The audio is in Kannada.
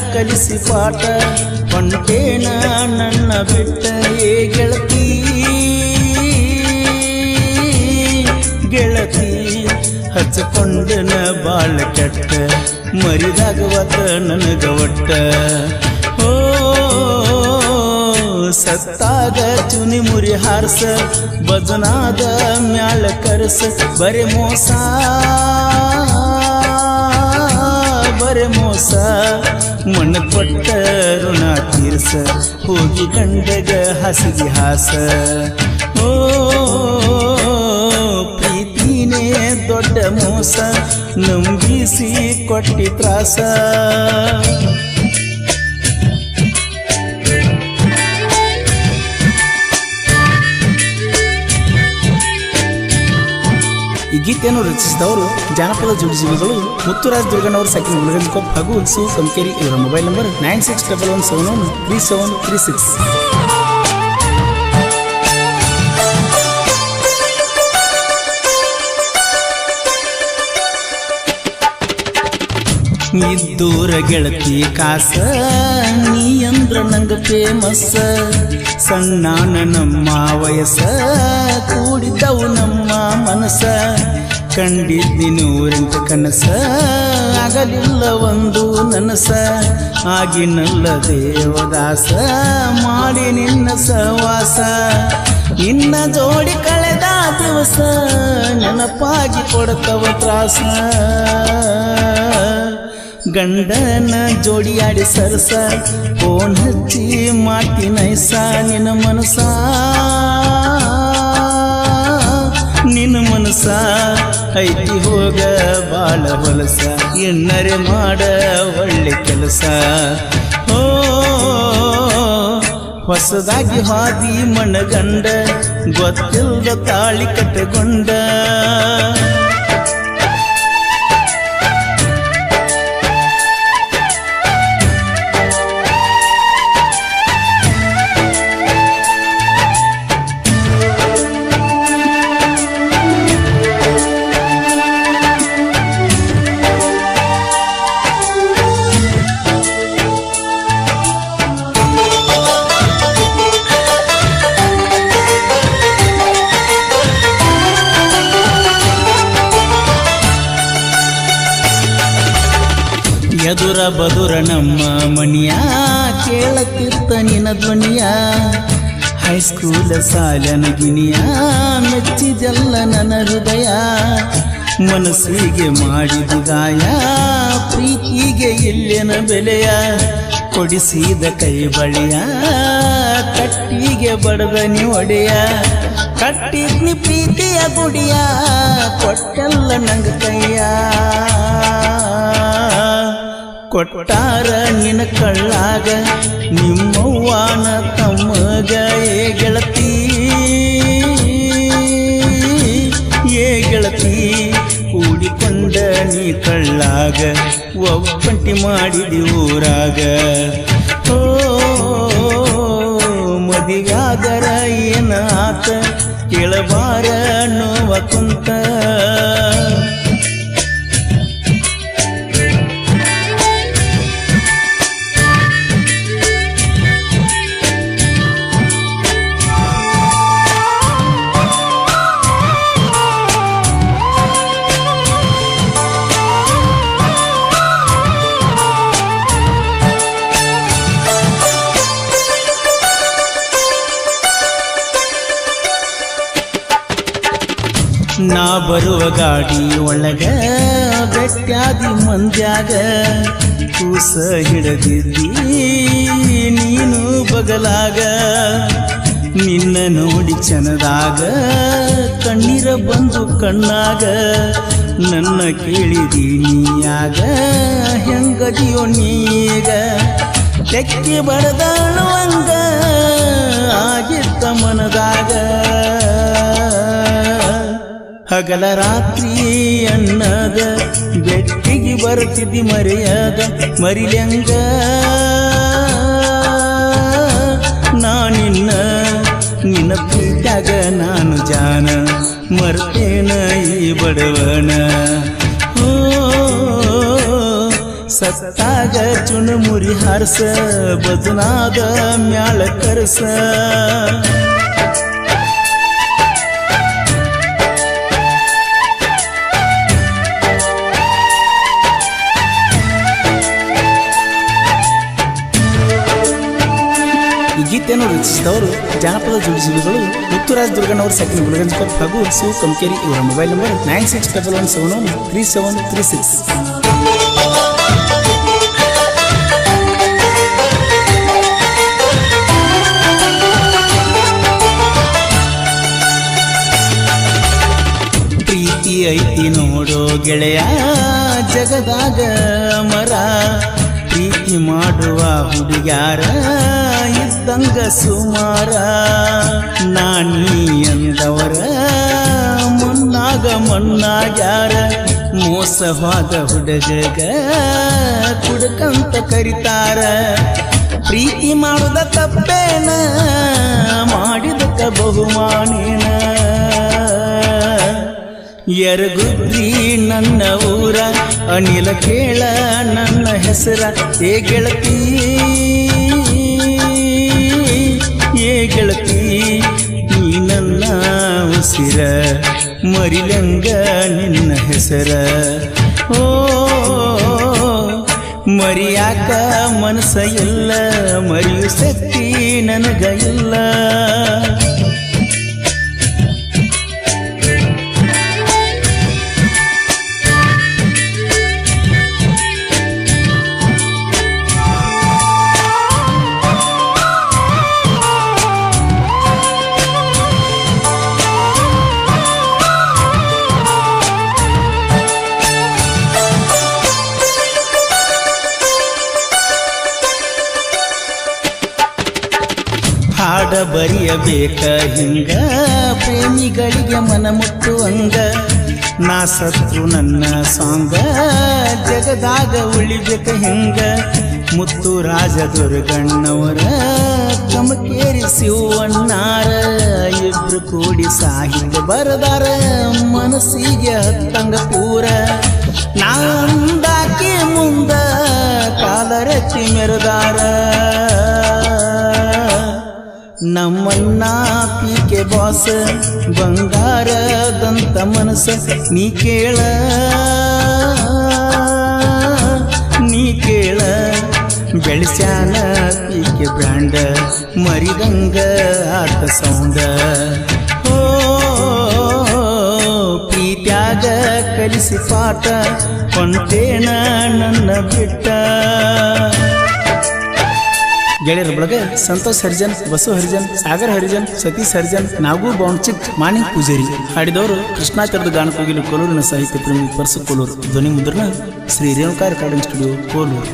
ಕಲಿಸಿ ಪಾಠ ಹೊಂಟೇನ ನನ್ನ ಬಿಟ್ಟ ಏ ಗೆಳತಿ ಗೆಳತಿ ಹಚ್ಚಿಕೊಂಡನ ಬಾಳ ಕೆಟ್ಟ ಮರಿದಾಗವತ್ತ ನನಗ ಒಟ್ಟ ಓ ಸತ್ತಾಗ ಚುನಿ ಮುರಿ ಹಾರ್ಸ ಭಜನಾದ ಮ್ಯಾಳ ಕರ್ಸ ಬರೆ ಮೋಸ ಬರೆ ಮೋಸ ಮಣ್ಣ ಕೊಟ್ಟ ಋಣ ತೀರ್ಸ ಹೋಗಿ ಗಂಡಗ ಹಸಿಗೆ ಹಾಸ ಓ ಪ್ರೀತಿನೇ ದೊಡ್ಡ ಮೋಸ ನಂಬಿಸಿ ಕೊಟ್ಟಿ ತ್ರಾಸ ಈ ಗೀತೆಯನ್ನು ರಚಿಸಿದವರು ಜಾನಪದ ಜೋಡಿಸಿಗಳು ಮುತ್ತುರಾಜ್ ದುರ್ಗನವರು ಸಾಕಿನ ಉಲಗಂಜಕೊಪ್ಪ ಹಾಗೂ ಸು ಕಂಕೇರಿ. ಇವರ ಮೊಬೈಲ್ ನಂಬರ್ 9611713736. ಇದ್ದೂರ ಗೆಳತಿ ಕಾಸ ನೀ ಅಂದ್ರ ನಂಗ ಫೇಮಸ್ ಸಣ್ಣಾನ ನಮ್ಮ ವಯಸ್ಸ ಕೂಡಿದ್ದವು ನಮ್ಮ ಮನಸ್ಸ ಕಂಡಿದ್ದಿ ನೂರೆಂಟ ಕನಸ ಆಗಲಿಲ್ಲ ಒಂದು ನನಸ ಆಗಿನಲ್ಲ ದೇವದಾಸ ಮಾಡಿ ನಿನ್ನ ಸವಾಸ ನಿನ್ನ ಜೋಡಿ ಕಳೆದ ದಿವಸ ನೆನಪಾಗಿ ಕೊಡ್ತವ ತ್ರಾಸ ಗಂಡನ ಜೋಡಿಯಾಡಿ ಸರಸ ಫೋನ್ ಹಚ್ಚಿ ಮಾತಿ ನೈಸ ನಿನ್ನ ಮನಸ ಐತಿ ಹೋಗ ಬಾಳ ಹೊಲಸ ಎನ್ನರೆ ಮಾಡ ಒಳ್ಳೆ ಕೆಲಸ ಓ ಹೊಸದಾಗಿ ಹಾದಿ ಮನಗಂಡ ಗೊತ್ತಿಲ್ಲದ ತಾಳಿ ಕಟ್ಟಗೊಂಡ ಎದುರ ಬದುರ ನಮ್ಮ ಮನಿಯ ಕೇಳತಿರ್ತ ನಿನ ಧ್ವನಿಯ ಹೈಸ್ಕೂಲ ಸಾಲನ ಗಿನಿಯ ಮೆಚ್ಚಿದೆಲ್ಲ ನನ್ನ ಹೃದಯ ಮನಸ್ಸಿಗೆ ಮಾಡಿದ ಗಾಯ ಪ್ರೀತಿಗೆ ಇಲ್ಲೇನ ಬೆಲೆಯ ಕೊಡಿಸಿದ ಕೈ ಬಳಿಯ ಕಟ್ಟಿಗೆ ಬಡದನಿ ಒಡೆಯ ಕಟ್ಟಿದ್ನಿ ಪ್ರೀತಿಯ ಗುಡಿಯ ಕೊಟ್ಟೆಲ್ಲ ನಂಗ ಕೈಯ ಕೊಟ್ಟಾರ ನಿನ ಕಳ್ಳಾಗ ನಿಮ್ಮವ್ವಾನ ತಮ್ಮಗ ಏ ಗೆಳತಿ ಕೂಡಿಕೊಂಡ ನೀ ಕಳ್ಳಾಗ ಒಬ್ಬಂಟಿ ಮಾಡಿದಿ ಊರಾಗ ಓ ಮದಿಗಾದರ ಏನ ಆತ ಕೇಳಬಾರ ನೋವ ಕುಂತ ನಾ ಬರುವ ಗಾಡಿ ಒಳಗ ಬೆಟ್ಟಾದಿ ಮಂದ್ಯಾಗ ಕೂಸ ಹಿಡದಿದ್ದಿ ನೀನು ಬಗಲಾಗ ನಿನ್ನ ನೋಡಿ ಚನದಾಗ ಕಣ್ಣೀರ ಬಂದು ಕಣ್ಣಾಗ ನನ್ನ ಕೇಳಿದಿ ನೀಯಾಗ ಹೆಂಗದಿಯೋ ನೀಗ ತೆಕ್ಕಿ ಬಡದಾಳುವಂಗ ಆಗಿತ್ತ ಮನದಾಗ ಹಗಲ ರಾತ್ರಿ ಅನ್ನದ ಬೆಟ್ಟಿಗೆ ಬರ್ತಿದ್ದಿ ಮರೆಯದ ಮರಿಲ್ಯಂಗ ನಾನಿನ್ನ ನಿನ್ನ ಪ್ರೀತ್ಯಾಗ ನಾನು ಜಾನ ಮರ್ತೇನ ಈ ಬಡವನ ಸತ್ತಾಗ ಚುಣುಮುರಿ ಹಾರಸ ಬದುನಾದ ಮ್ಯಾಳ ಕರಸ ಗೀತೆಯನ್ನು ರಚಿಸಿದವರು ಜಾನಪದ ಜೋಡಿಸುವಿಗಳು ಮುತ್ತುರಾಜ್ ದುರ್ಗಣ್ಣವರು ಸೆಕೆಂಡ್ ಗುಲಗಂಜ್ಕೊಪ್ಪ ಹಾಗೂ ಶಿವ ಕಂಕೇರಿ. ಇವರ ಮೊಬೈಲ್ ನಂಬರ್ 9611713736. ಪ್ರೀತಿ ಐತಿ ನೋಡೋ ಗೆಳೆಯ ಜಗದಾಗ ಮರ, ಪ್ರೀತಿ ಮಾಡುವ ಹುಡುಗ್ಯಾರ ಇದ್ದಂಗ ಸುಮಾರ, ನಾನೀ ಎಂದವರ ಮುನ್ನಾಗ ಮಣ್ಣಾಗ್ಯಾರ, ಮೋಸವಾದ ಹುಡುಗಗ ಕುಡ್ಕಂತ ಕರಿತಾರ. ಪ್ರೀತಿ ಮಾಡುದ ತಪ್ಪೇನ ಮಾಡಿದಕ್ಕ ಬಹುಮಾನೇನ, ಯರಗುದ್ರಿ ನನ್ನ ಊರ ಅನಿಲ ಕೇಳ ನನ್ನ ಹೆಸರ, ಏ ಗೆಳತಿ ಏ ಗೆಳತಿ ನೀ ನನ್ನ ಉಸಿರ, ಮರಿಲಂಗ ನಿನ್ನ ಹೆಸರ. ಓ ಮರಿಯಾಕ ಮನಸ್ಸ ಇಲ್ಲ, ಮರಿಯು ಶಕ್ತಿ ನನಗ ಇಲ್ಲ. ಹಾಡ ಬರೆಯಬೇಕ ಹಿಂಗ ಪ್ರೇಮಿಗಳಿಗೆ ಮನ ಮುಟ್ಟುವಂಗ, ನಾ ಸತ್ರು ನನ್ನ ಸಾಂಗ ಜಗದಾಗ ಉಳಿಬೇಕ ಹಿಂಗ. ಮುತ್ತುರಾಜ ದುರ್ಗಣ್ಣವರ ಕಮಕೇರಿ ಶಿವಣ್ಣಾರ ಇಬ್ರು ಕೂಡಿ ಸಾಹಿತ್ಯ ಬರದಾರ, ಮನಸ್ಸಿಗೆ ಹತ್ತಂಗ ಪೂರ. ನಾಂದಾಕಿ ಮುಂದ ಕಾಲರೆತ್ತಿ ಮೆರೆದಾರ, ನಮ್ಮನ್ನ ಪೀಕೆ ಬಾಸ ಬಂಗಾರದಂತ ಮನಸ್ಸ. ನೀ ಕೇಳ ನೀ ಕೇಳ ಬೆಳೆಸ್ಯಾನ ಪೀಕೆ ಬ್ರ್ಯಾಂಡ, ಮರಿದಂಗ ಆತ ಸೌಂಡ. ಓ ಪ್ರೀತ್ಯಾಗ ಕಲಿಸಿ ಪಾಠ ಕೊಂಟೇನ ನನ್ನ ಬಿಟ್ಟ. ಗೆಳೆಯರ ಬಳಗ ಸಂತೋಷ್ ಹರಿಜನ್, ಬಸು ಹರಿಜನ್, ಸಾಗರ್ ಹರಿಜನ್, ಸತೀಶ್ ಹರಿಜನ್, ನಾಗು ಬೌಂಡ್ಚಿಕ್, ಮಾಣಿಕ್ ಪೂಜಾರಿ. ಹಾಡಿದವರು ಕೃಷ್ಣಾ ತೆರೆದು ಗಾನ ಕೋಗಿಲು ಕೋಲೂರಿನ ಸಾಹಿತ್ಯ ಪ್ರೇಮಿ ಪರ್ಸು ಕೋಲೂರು. ಧ್ವನಿ ಮುದ್ರಣ ಶ್ರೀ ರೇಣುಕಾ ರೆಕಾರ್ಡಿಂಗ್ ಸ್ಟುಡಿಯೋ ಕೋಲೂರು.